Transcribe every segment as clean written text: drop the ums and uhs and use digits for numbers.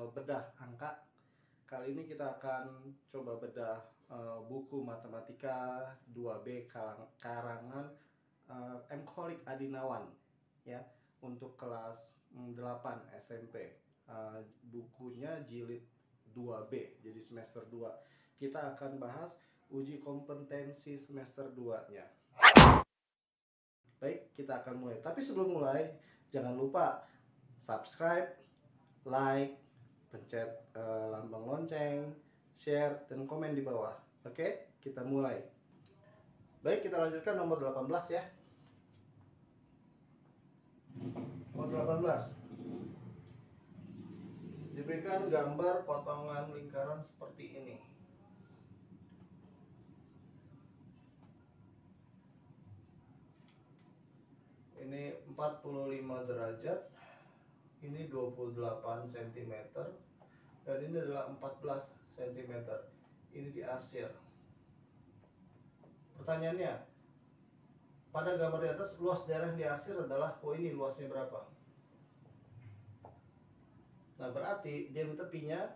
channel Bedah Angka. Kali ini kita akan coba bedah buku matematika 2B karangan M. Kholik Adinawan ya, untuk kelas 8 SMP. Bukunya jilid 2B, jadi semester 2. Kita akan bahas uji kompetensi semester 2-nya. Baik, kita akan mulai. Tapi sebelum mulai, jangan lupa subscribe, like, pencet lambang lonceng, share, dan komen di bawah. Oke, kita mulai. Baik, kita lanjutkan nomor 18 ya. Nomor 18. Diberikan gambar potongan lingkaran seperti ini. Ini 45 derajat, ini 28 cm, dan ini adalah 14 cm. Ini diarsir. Pertanyaannya, pada gambar di atas luas daerah yang diarsir adalah, ini luasnya berapa? Nah, berarti diameter tepinya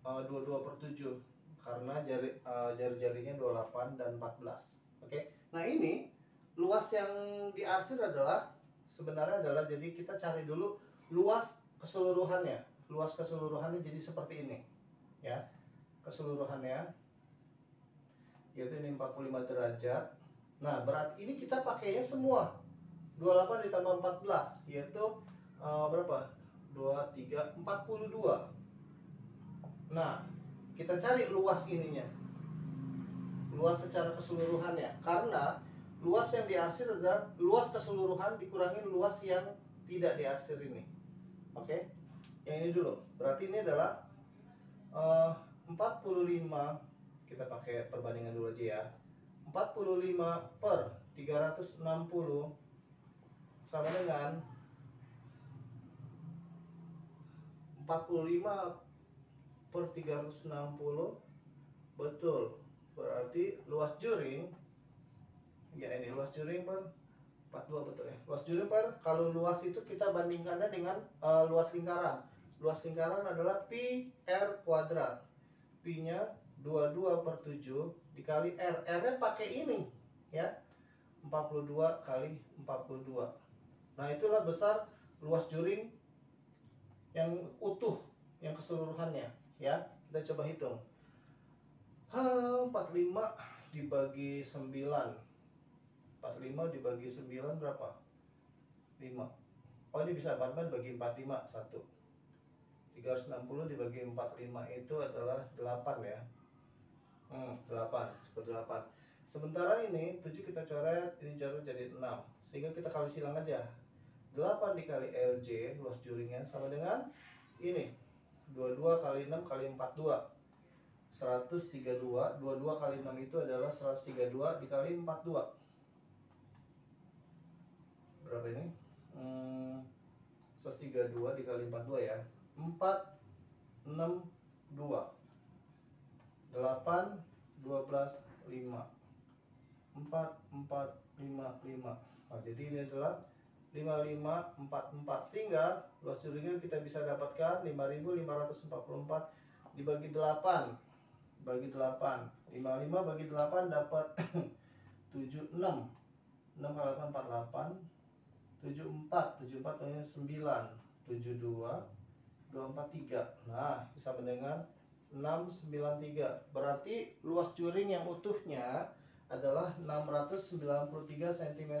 22/7 karena jari-jarinya 28 dan 14. Oke. Nah, ini luas yang diarsir adalah jadi kita cari dulu luas keseluruhannya. Luas keseluruhannya jadi seperti ini. Ya. Keseluruhannya yaitu ini 45 derajat. Nah, berarti ini kita pakainya semua 28 ditambah 14 yaitu berapa? 2, 3, 42. Nah, kita cari luas ininya. Luas secara keseluruhannya. Karena luas yang diarsir adalah luas keseluruhan dikurangin luas yang tidak diarsir ini. Oke? Yang ini dulu. Berarti ini adalah 45. Kita pakai perbandingan dulu aja ya. 45 per 360 sama dengan 45 per 360. Betul. Berarti luas juring, ya ini luas juring per 42, betul ya. Luas juring per, kalau luas itu kita bandingkannya dengan luas lingkaran. Luas lingkaran adalah pi r kuadrat. Pi-nya 22/7 dikali r. R-nya pakai ini ya. 42 kali 42. Nah, itulah besar luas juring yang utuh, yang keseluruhannya ya. Kita coba hitung. 45 dibagi 9. 45 dibagi 9 berapa? 5. Oh, ini bisa 45 dibagi 45, 1. 360 dibagi 45 itu adalah 8 ya. 8, seperti 8. Sementara ini 7 kita coret, ini coret jadi 6. Sehingga kita kali silang aja. 8 dikali LJ, luas juringnya sama dengan ini. 22 kali 6 kali 42. 132. 22 kali 6 itu adalah 132 dikali 42. Berapa ini? 132 dikali 42 ya. 462. 8 12 5. 4 4 5 5. Nah, jadi ini adalah 5544, sehingga luas juringnya kita bisa dapatkan 5544 dibagi 8. Bagi 8. 55 bagi 8 dapat 76. 6 kali 8 48. 74. 74 ini 9. 72 243. Nah, bisa mendengar 693. Berarti luas juring yang utuhnya adalah 693 cm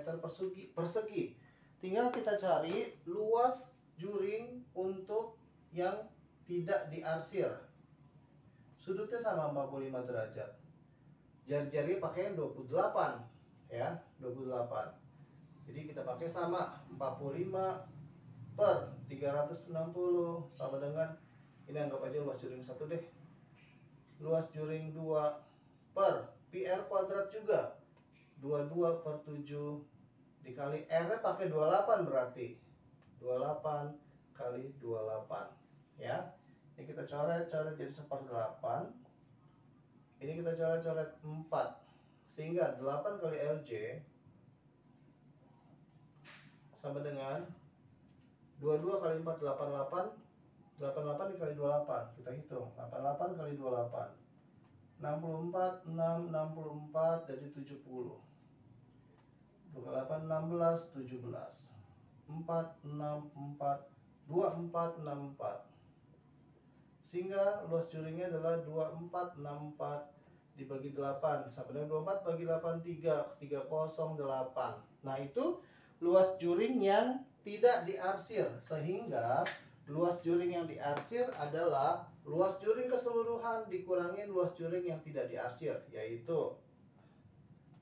persegi. Tinggal kita cari luas juring untuk yang tidak diarsir. Sudutnya sama 45 derajat. Jari-jari pakai 28 ya, 28. Jadi kita pakai sama 45 per 360 sama dengan, ini anggap aja luas juring 1 deh. Luas juring 2 per pi r kuadrat juga 22/7 dikali R-nya pakai 28, berarti 28 kali 28 ya. Ini kita coret jadi 1/8. Ini kita coret 4. Sehingga 8 kali LJ sama dengan 22 kali 4 88. 88 dikali 28, kita hitung. 88 kali 28, 64, 6, 64 jadi 70. 28, 16, 17. 4, 6, 4, 24, 64. Sehingga luas juringnya adalah 2464 dibagi 8 sama dengan 24 bagi 8, 308. Nah, itu luas juring yang tidak diarsir. Sehingga luas juring yang diarsir adalah luas juring keseluruhan dikurangin luas juring yang tidak diarsir, yaitu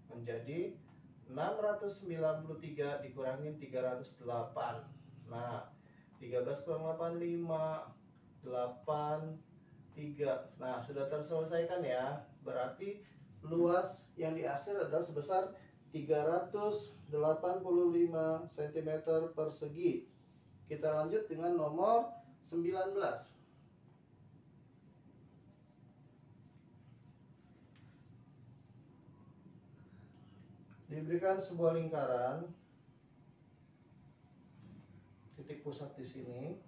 menjadi 693 dikurangin 308. Nah, 13 kurang 8, 5, 8, 3. Nah, sudah terselesaikan ya. Berarti luas yang diarsir adalah sebesar 385 cm persegi. Kita lanjut dengan nomor 19. Diberikan sebuah lingkaran, titik pusat di sini,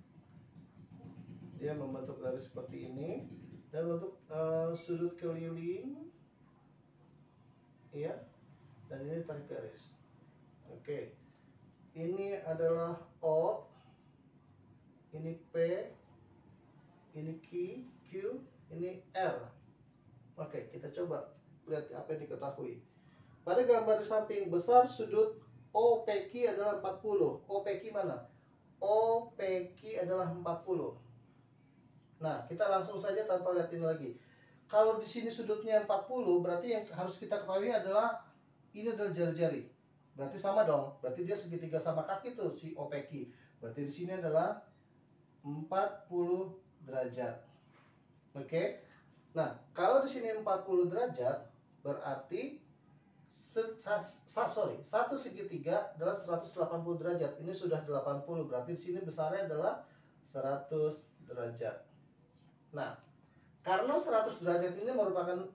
dia membentuk garis seperti ini, dan untuk sudut keliling, ya, dan ini tarik garis. Oke, ini adalah O, ini P, ini Q, ini R. Oke, kita coba lihat apa yang diketahui. Pada gambar di samping, besar sudut OPQ adalah 40. OPQ mana? OPQ adalah 40. Nah, kita langsung saja tanpa lihat ini lagi. Kalau di sini sudutnya 40, berarti yang harus kita ketahui adalah ini adalah jari-jari. Berarti sama dong. Berarti dia segitiga sama kaki tuh si OPQ. Berarti di sini adalah 40 derajat. Oke. Nah, kalau di sini 40 derajat, berarti satu segitiga adalah 180 derajat. Ini sudah 80, berarti di sini besarnya adalah 100 derajat. Nah, karena 100 derajat ini merupakan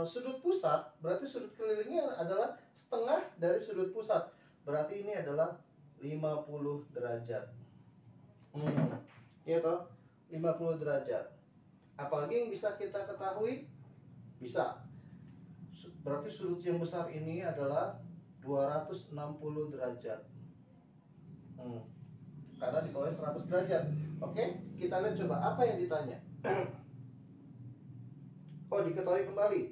sudut pusat, berarti sudut kelilingnya adalah setengah dari sudut pusat. Berarti ini adalah 50 derajat. Iya toh? 50 derajat. Apalagi yang bisa kita ketahui? Bisa. Berarti sudut yang besar ini adalah 260 derajat. Karena di bawahnya 100 derajat. Oke, kita lihat coba apa yang ditanya. Oh, diketahui kembali.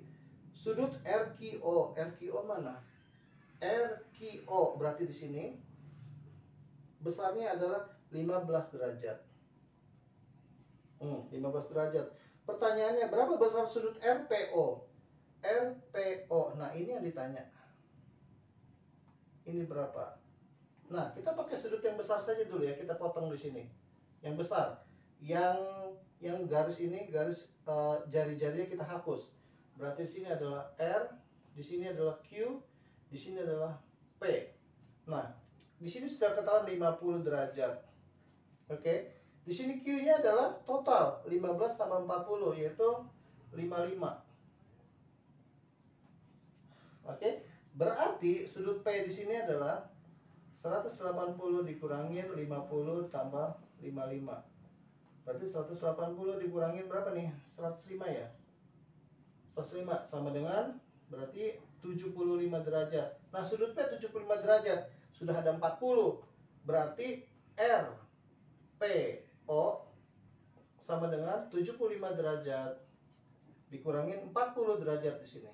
Sudut RQO. RQO mana? RQO berarti di sini besarnya adalah 15 derajat. 15 derajat. Pertanyaannya, berapa besar sudut RPO? RPO. Nah, ini yang ditanya. Ini berapa? Nah, kita pakai sudut yang besar saja dulu ya. Kita potong di sini. Yang besar. Yang garis ini, garis jari-jarinya kita hapus. Berarti di sini adalah R, di sini adalah Q, di sini adalah P. Nah, di sini sudah ketahuan 50 derajat. Oke. Di sini Q-nya adalah total 15 tambah 40, yaitu 55. Oke, berarti sudut P di sini adalah 180 dikurangin 50 tambah 55. Berarti 180 dikurangin berapa nih? 105 ya? 105 sama dengan berarti 75 derajat. Nah, sudut P 75 derajat. Sudah ada 40. Berarti R P O sama dengan 75 derajat dikurangin 40 derajat di sini.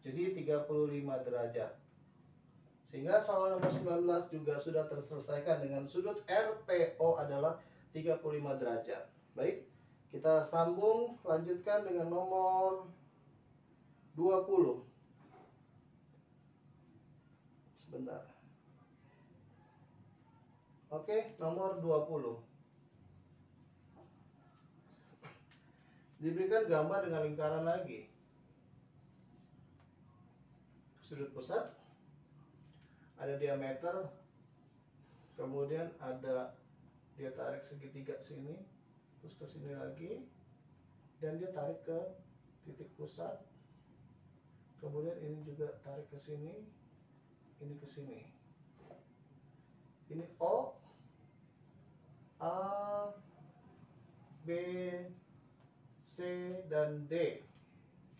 Jadi 35 derajat. Sehingga soal nomor 19 juga sudah terselesaikan dengan sudut RPO adalah 35 derajat. Baik, kita sambung lanjutkan dengan nomor 20. Sebentar. Oke, nomor 20. Diberikan gambar dengan lingkaran lagi. Sudut pusat, ada diameter, kemudian ada dia tarik segitiga sini, terus ke sini lagi, dan dia tarik ke titik pusat, kemudian ini juga tarik ke sini, ini ke sini. Ini O, A, B, C, dan D.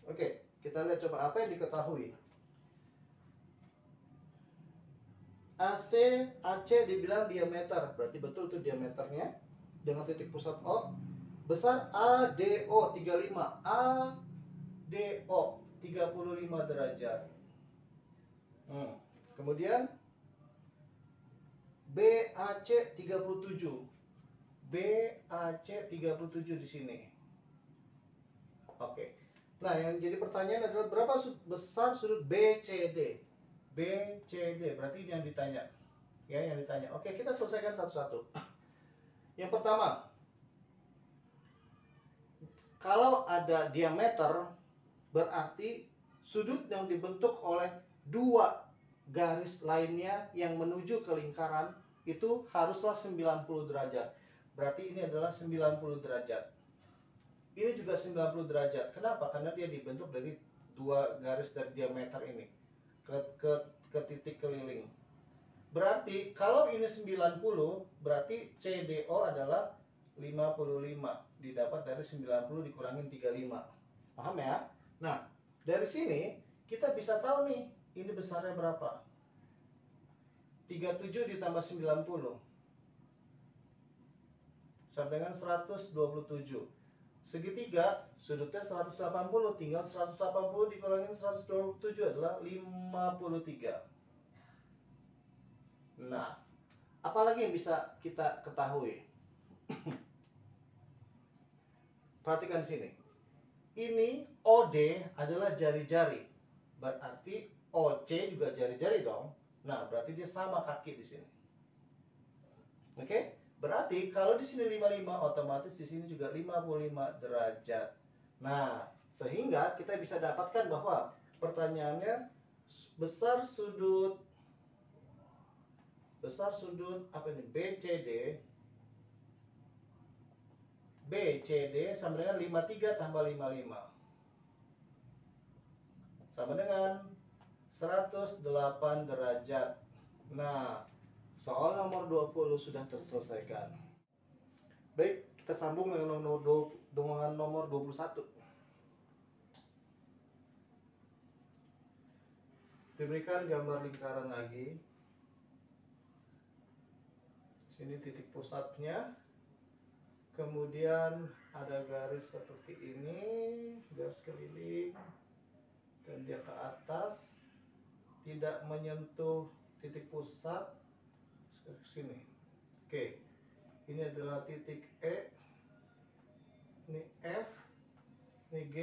Oke, kita lihat coba apa yang diketahui. AC, AC dibilang diameter, berarti betul tuh diameternya dengan titik pusat O. Besar ADO 35, ADO 35 derajat. Kemudian BAC 37, BAC 37 di sini. Oke. Nah, yang jadi pertanyaan adalah berapa besar sudut BCD? BCD, berarti ini yang ditanya. Ya, yang ditanya. Oke, kita selesaikan satu-satu. Yang pertama, kalau ada diameter, berarti sudut yang dibentuk oleh dua garis lainnya yang menuju ke lingkaran itu haruslah 90 derajat. Berarti ini adalah 90 derajat. Ini juga 90 derajat. Kenapa? Karena dia dibentuk dari dua garis dari diameter ini ke titik keliling. Berarti kalau ini 90, berarti CDO adalah 55. Didapat dari 90 dikurangin 35. Paham ya? Nah, dari sini kita bisa tahu nih, ini besarnya berapa? 37 ditambah 90 sama dengan 127. Segitiga sudutnya 180, tinggal 180 dikurangin 127 adalah 53. Nah, apalagi yang bisa kita ketahui? Perhatikan sini. Ini OD adalah jari-jari. Berarti OC juga jari-jari dong. Nah, berarti dia sama kaki di sini. Oke? Berarti kalau di sini 55, otomatis di sini juga 55 derajat. Nah, sehingga kita bisa dapatkan bahwa pertanyaannya besar sudut apa ini? BCD sama dengan 53 tambah 55 sama dengan 108 derajat. Nah, soal nomor 20 sudah terselesaikan. Baik, kita sambung dengan nomor 21. Diberikan gambar lingkaran lagi. Sini titik pusatnya. Kemudian ada garis seperti ini, garis keliling. Dan dia ke atas, tidak menyentuh titik pusat. Ke sini. Oke. Ini adalah titik E. Ini F. Ini G.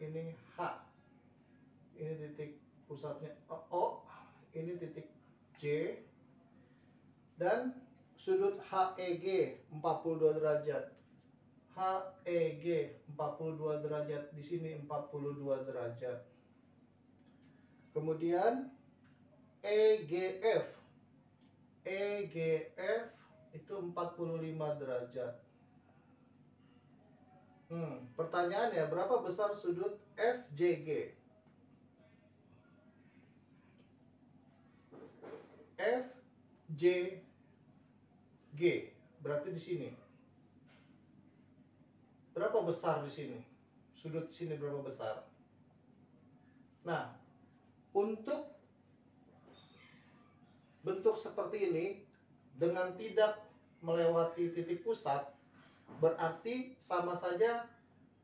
Ini H. Ini titik pusatnya O. Ini titik J. Dan sudut HEG 42 derajat. HEG 42 derajat, di sini 42 derajat. Kemudian EGF itu 45 derajat. Pertanyaannya, berapa besar sudut FJG? FJG berarti di sini. Berapa besar di sini? Sudut sini berapa besar? Nah, untuk bentuk seperti ini dengan tidak melewati titik pusat, berarti sama saja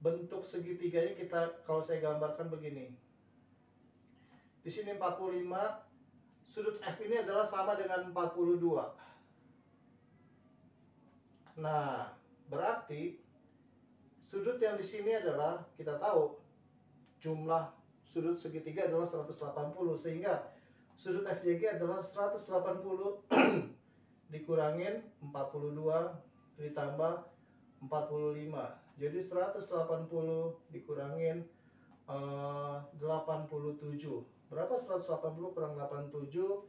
bentuk segitiganya kita, kalau saya gambarkan begini. Di sini 45, sudut F ini adalah sama dengan 42. Nah, berarti sudut yang di sini adalah, kita tahu jumlah sudut segitiga adalah 180, sehingga sudut FJG adalah 180 dikurangin 42 ditambah 45. Jadi 180 dikurangin 87. Berapa 180 kurang 87?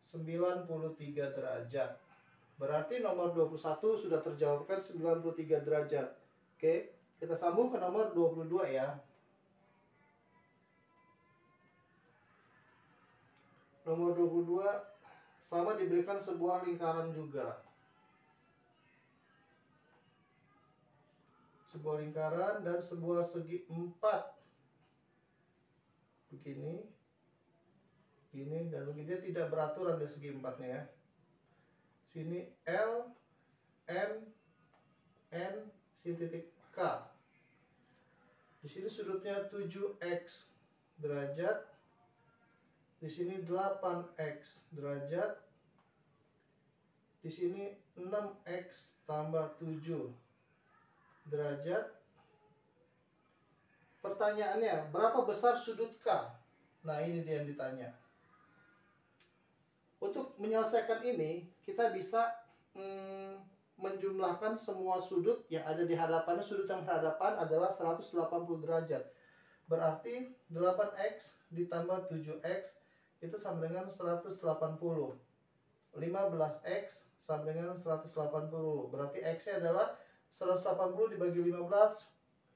93 derajat. Berarti nomor 21 sudah terjawabkan 93 derajat. Oke, kita sambung ke nomor 22 ya. Nomor 22 sama, diberikan sebuah lingkaran juga. sebuah lingkaran dan sebuah segi 4 begini, gini dan begini. Dia tidak beraturan di segi 4-nya ya. Sini L, M, N, sini titik K. Di sini sudutnya 7x derajat. Di sini 8x derajat. Di sini 6x tambah 7 derajat. Pertanyaannya, berapa besar sudut K? Nah, ini dia yang ditanya. Untuk menyelesaikan ini, kita bisa menjumlahkan semua sudut yang ada di hadapannya. Sudut yang berhadapan adalah 180 derajat. Berarti 8x ditambah 7x itu sama dengan 180. 15x sama dengan 180. Berarti x-nya adalah 180 dibagi 15,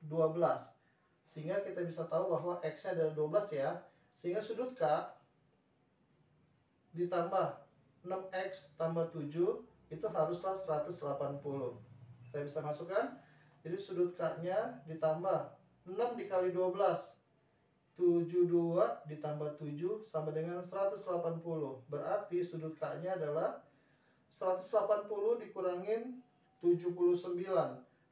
12. Sehingga kita bisa tahu bahwa x-nya adalah 12 ya. Sehingga sudut K ditambah 6x tambah 7 itu haruslah 180. Kita bisa masukkan. Jadi sudut K-nya ditambah 6 dikali 12, 72 ditambah 7 sama dengan 180. Berarti sudut K-nya adalah 180 dikurangin 79.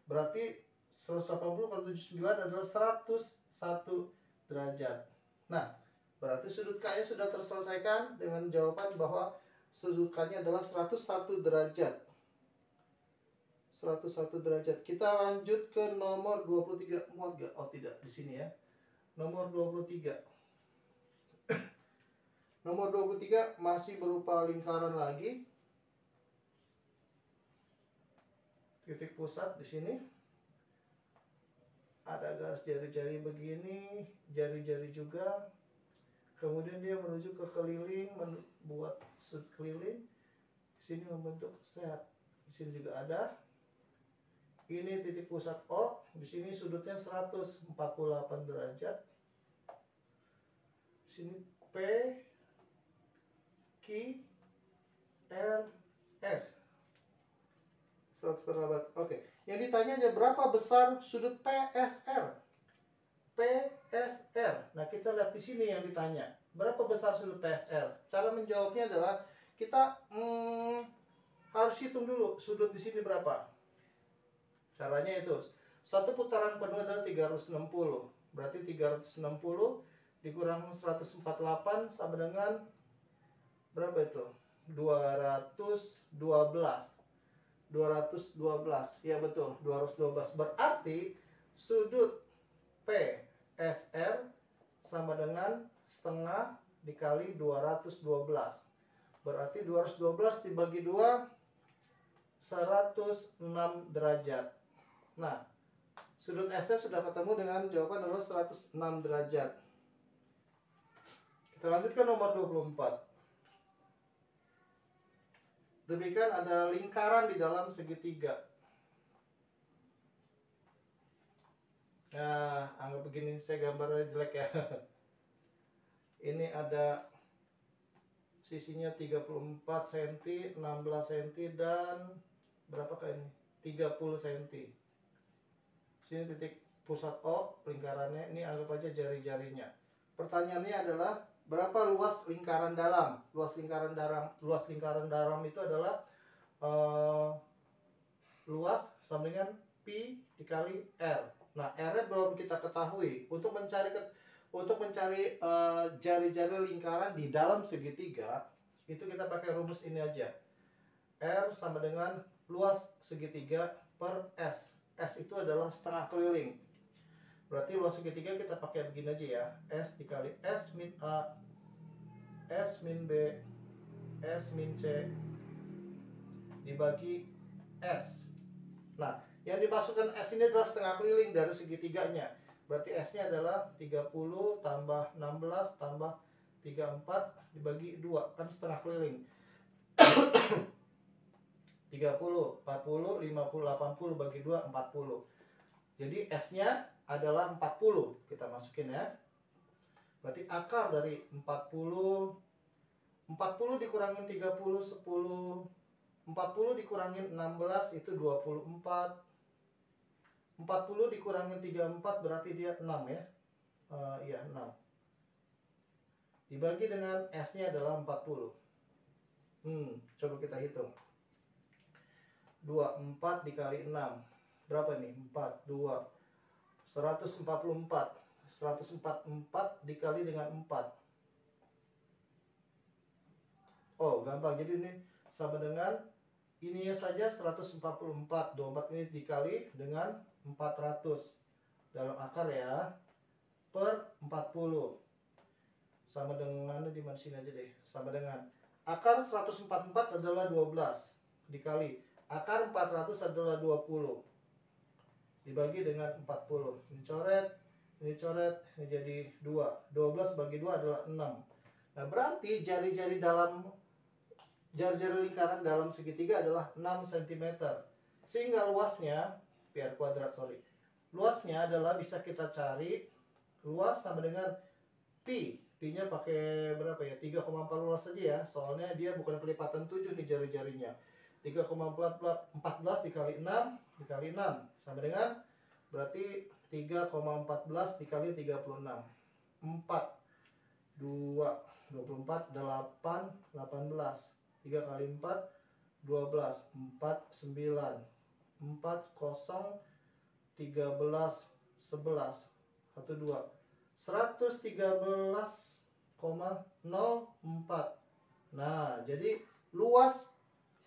Berarti 180 kali 79 adalah 101 derajat. Nah, berarti sudut K-nya sudah terselesaikan dengan jawaban bahwa sudut K-nya adalah 101 derajat. 101 derajat. Kita lanjut ke nomor 23. Muat gak? Oh tidak, di sini ya. Nomor 23. Nomor 23 masih berupa lingkaran lagi. Titik pusat di sini. Ada garis jari-jari begini, jari-jari juga. Kemudian dia menuju ke keliling, membuat sudut keliling. Di sini membentuk set. Di sini juga ada. Ini titik pusat O. Di sini sudutnya 148 derajat. Di sini P, Q, R, S. 100 derajat. Oke. Yang ditanya aja berapa besar sudut PSR? PSR. Nah, kita lihat di sini yang ditanya. Berapa besar sudut PSR? Cara menjawabnya adalah kita harus hitung dulu sudut di sini berapa. Caranya itu, satu putaran penuh adalah 360. Berarti 360 dikurang 148 sama dengan berapa itu? 212. Ya betul, 212. Berarti sudut PSR sama dengan setengah dikali 212. Berarti 212 dibagi 2, 106 derajat. Nah, sudut S sudah ketemu dengan jawaban adalah 106 derajat. Kita lanjutkan nomor 24. Demikian ada lingkaran di dalam segitiga. Nah, anggap begini, saya gambarnya jelek ya. Ini ada sisinya 34 cm, 16 cm, dan berapakah ini? 30 cm. Sini titik pusat O, lingkarannya. Ini anggap aja jari-jarinya. Pertanyaannya adalah berapa luas lingkaran dalam? Luas lingkaran dalam itu adalah luas sama dengan pi dikali r. Nah, r-nya belum kita ketahui. Untuk mencari jari-jari lingkaran di dalam segitiga, itu kita pakai rumus ini aja. R sama dengan luas segitiga per S. S itu adalah setengah keliling. Berarti luas segitiga kita pakai begini aja ya. S dikali S min A, S min B, S min C dibagi S. Nah, yang dimasukkan S ini adalah setengah keliling dari segitiganya. Berarti S-nya adalah 30 tambah 16 tambah 34 dibagi 2. Kan setengah keliling. 30, 40, 50, 80 bagi 2, 40. Jadi S-nya adalah 40. Kita masukin ya. Berarti akar dari 40 dikurangin 30, 10. 40 dikurangin 16 itu 24. 40 dikurangin 34 berarti dia 6 ya. Iya 6. Dibagi dengan S-nya adalah 40. Coba kita hitung. 24 dikali 6. Berapa nih? 4, 2. 144. 144 dikali dengan 4. Oh, gampang. Jadi ini sama dengan ininya saja 144. 24 ini dikali dengan 400 dalam akar ya, per 40 sama dengan di mana sini aja deh, sama dengan akar 144 adalah 12 dikali akar 400 adalah 20 dibagi dengan 40. Ini coret, ini jadi 2. 12 bagi 2 adalah 6. Nah, berarti jari-jari lingkaran dalam segitiga adalah 6 cm. Sehingga luasnya luasnya adalah bisa kita cari luas sama dengan pi. Pi-nya pakai berapa ya? 3,14 saja ya. Soalnya dia bukan kelipatan 7 nih jari-jarinya. 3,14 dikali 6 dikali 6 sama dengan berarti 3,14 dikali 36. 4 2 24 8 18. 3 kali 4 12. 4 9 4 0 13 11 12 113,04. Nah, jadi luas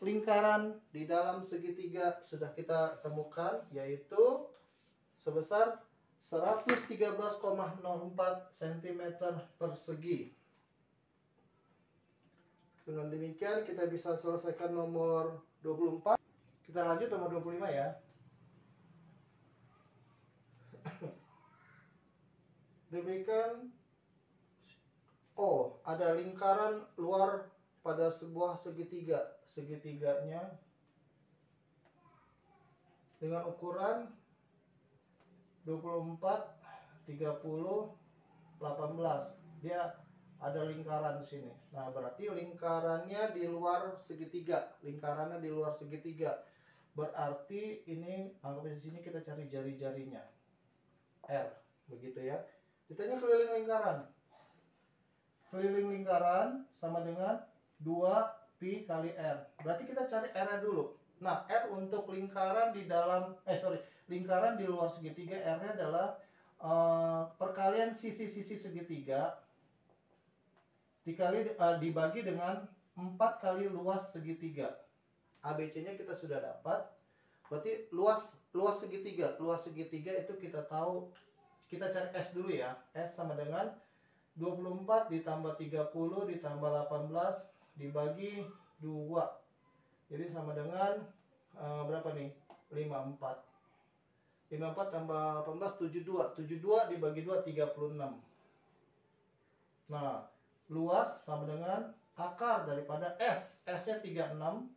lingkaran di dalam segitiga sudah kita temukan, yaitu sebesar 113,04 cm persegi. Dengan demikian kita bisa selesaikan nomor 24. Kita lanjut nomor 25 ya. Demikian. Oh, ada lingkaran luar pada sebuah segitiga. Segitiganya dengan ukuran 24, 30, 18. Dia ada lingkaran di sini. Nah, berarti lingkarannya di luar segitiga. Lingkarannya di luar segitiga. Berarti ini anggap di sini kita cari jari-jarinya. R, begitu ya. Ditanya keliling lingkaran. Keliling lingkaran sama dengan 2 pi kali R. Berarti kita cari R dulu. Nah, R untuk lingkaran di dalam lingkaran di luar segitiga, R-nya adalah perkalian sisi-sisi segitiga dibagi dengan 4 kali luas segitiga. ABC-nya kita sudah dapat. Berarti luas segitiga. Luas segitiga itu kita tahu, kita cari S dulu ya. S sama dengan 24 ditambah 30 ditambah 18 dibagi 2. Jadi sama dengan berapa nih? 54. 54 tambah 18 72. 72 dibagi 2 36. Nah, luas sama dengan akar daripada S. S-nya 36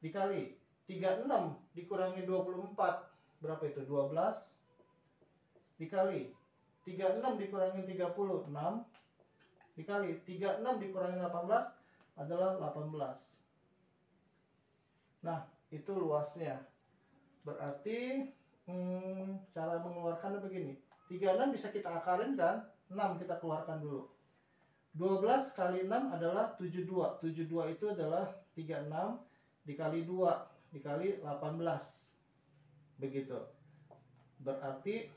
dikali 36 dikurangi 24. Berapa itu? 12 dikali 36 dikurangi 36 dikali 36 dikurangi 18 adalah 18. Nah, itu luasnya. Berarti cara mengeluarkannya begini. 36 bisa kita akarin kan? 6 kita keluarkan dulu. 12 kali 6 adalah 72. 72 itu adalah 36 dikali 2 dikali 18. Begitu. Berarti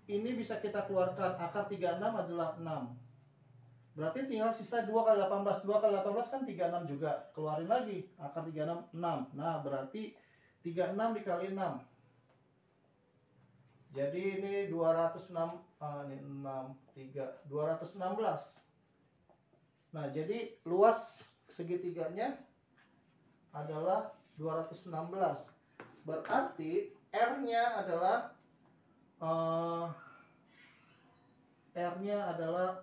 ini bisa kita keluarkan. Akar 36 adalah 6. Berarti tinggal sisa 2 kali 18. 2 kali 18 kan 36 juga. Keluarin lagi. Akar 36 6. Nah, berarti 36 dikali 6. Jadi ini 206 ini 216. Nah, jadi luas segitiganya adalah 216. Berarti R-nya adalah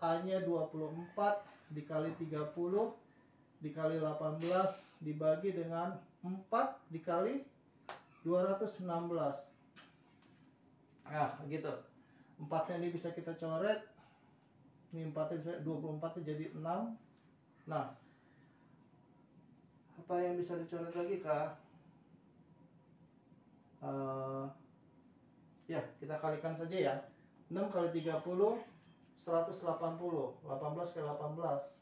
A-nya 24 dikali 30 dikali 18 dibagi dengan 4 dikali 216. Nah, gitu. 4-nya ini bisa kita coret. Ini 4-nya bisa 24 jadi 6. Nah, apa yang bisa dicoret lagi, Kak? Ya, kita kalikan saja ya. 6 kali 30, 180. 18 kali 18.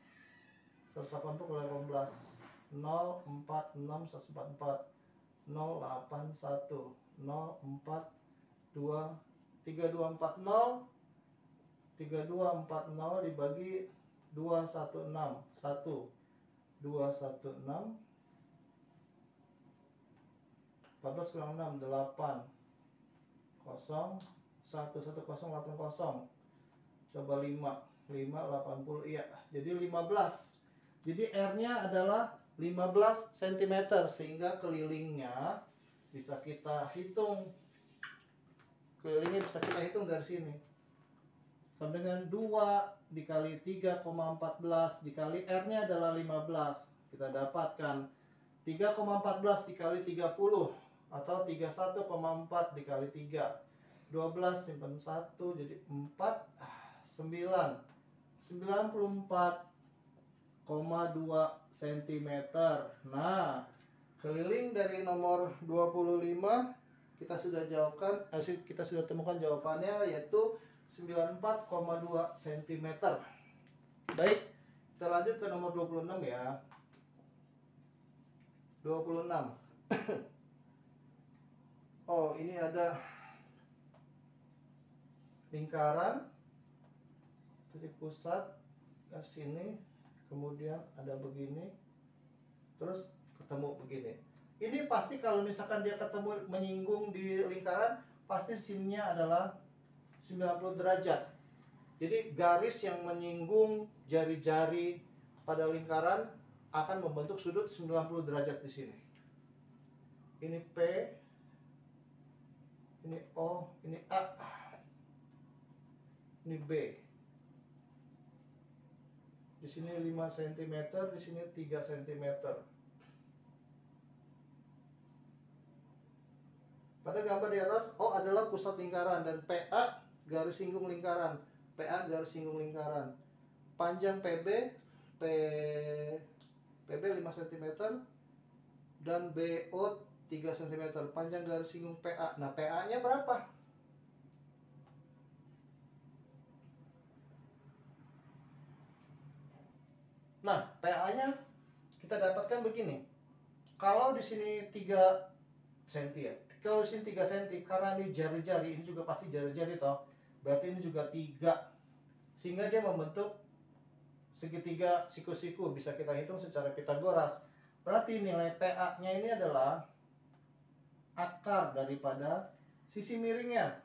180 kali 18. 0, 4, 6, 144. 0, 8, 1. 0, 4, 2, 3240. 3240 dibagi 216. 1, 216. 14 kurang 6, 8. 0, 1, 1, 0, 8, 0. Coba 5, 5, 80. Iya, jadi 15. Jadi R-nya adalah 15 cm, sehingga kelilingnya bisa kita hitung. Kelilingnya bisa kita hitung dari sini. Sama dengan 2 dikali 3,14 dikali R-nya adalah 15. Kita dapatkan 3,14 dikali 30 atau 31,4 dikali 3. 12 simpan 1 jadi 4, 9. 94,2 cm. Nah, keliling dari nomor 25 kita sudah temukan jawabannya, yaitu 94,2 cm. Baik, kita lanjut ke nomor 26 ya. 26. Oh, ini ada lingkaran, titik pusat ke sini, kemudian ada begini, terus ketemu begini. Ini pasti kalau misalkan dia ketemu menyinggung di lingkaran, pasti sininya adalah 90 derajat. Jadi garis yang menyinggung jari-jari pada lingkaran akan membentuk sudut 90 derajat di sini. Ini P, ini O, ini A, ini B. Di sini 5 cm, di sini 3 cm. Pada gambar di atas, O adalah pusat lingkaran dan PA garis singgung lingkaran. PA garis singgung lingkaran. Panjang PB 5 cm dan BO 3 cm. Panjang garis singgung PA. Nah, PA-nya berapa? Nah, PA-nya kita dapatkan begini. Kalau di sini 3 cm ya. Kalau di sini 3 cm, karena ini jari-jari, ini juga pasti jari-jari toh. Berarti ini juga 3. Sehingga dia membentuk segitiga siku-siku, bisa kita hitung secara Pitagoras. Berarti nilai PA-nya ini adalah akar daripada sisi miringnya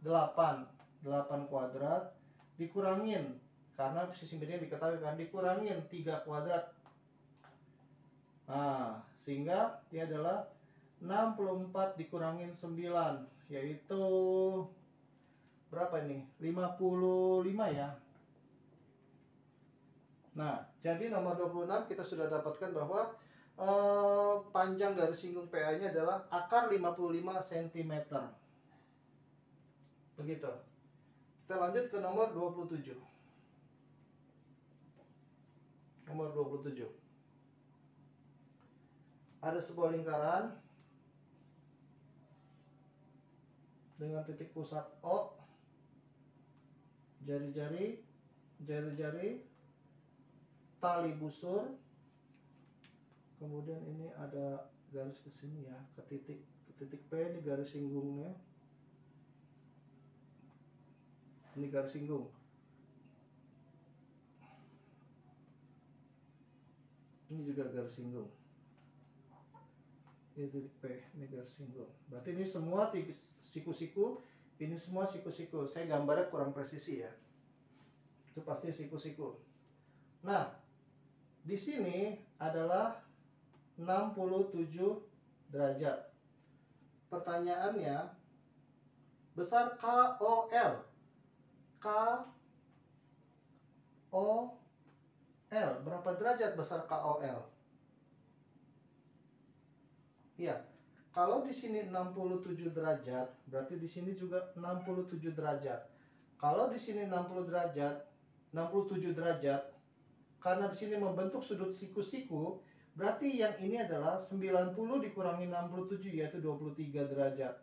8 kuadrat dikurangin, karena sisi miringnya diketahui kan, dikurangin 3 kuadrat. Nah, sehingga dia adalah 64 dikurangin 9, yaitu berapa ini? 55 ya. Nah, jadi nomor 26 kita sudah dapatkan bahwa panjang garis singgung PA-nya adalah akar 55 cm. Begitu. Kita lanjut ke nomor 27. Nomor 27. Ada sebuah lingkaran dengan titik pusat O, jari-jari, tali busur, kemudian ini ada garis ke sini ya, ke titik P, ini garis singgungnya, ini garis singgung, ini juga garis singgung, ini titik P, ini garis singgung. Berarti ini semua siku-siku, ini semua siku-siku. Saya gambarnya kurang presisi ya, itu pasti siku-siku. Nah, di sini adalah 67 derajat. Pertanyaannya, besar KOL. KOL. Berapa derajat besar KOL? Ya, kalau di sini 67 derajat, berarti di sini juga 67 derajat. Kalau di sini 67 derajat, karena di sini membentuk sudut siku-siku, berarti yang ini adalah 90 dikurangi 67, yaitu 23 derajat.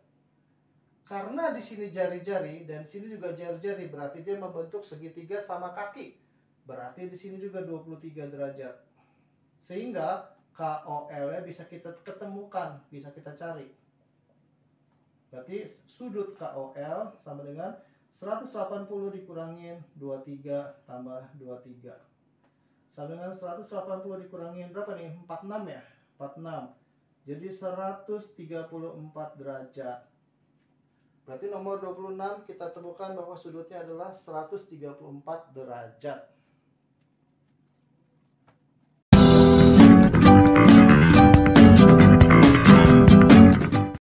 karena di sini jari-jari dan sini juga jari-jari, berarti dia membentuk segitiga sama kaki. Berarti di sini juga 23 derajat. Sehingga KOL-nya bisa kita ketemukan, bisa kita cari. Berarti sudut KOL sama dengan 180 dikurangin 23 tambah 23. Sama dengan 180 dikurangin berapa nih? 46 ya? 46. Jadi 134 derajat. Berarti nomor 26 kita temukan bahwa sudutnya adalah 134 derajat.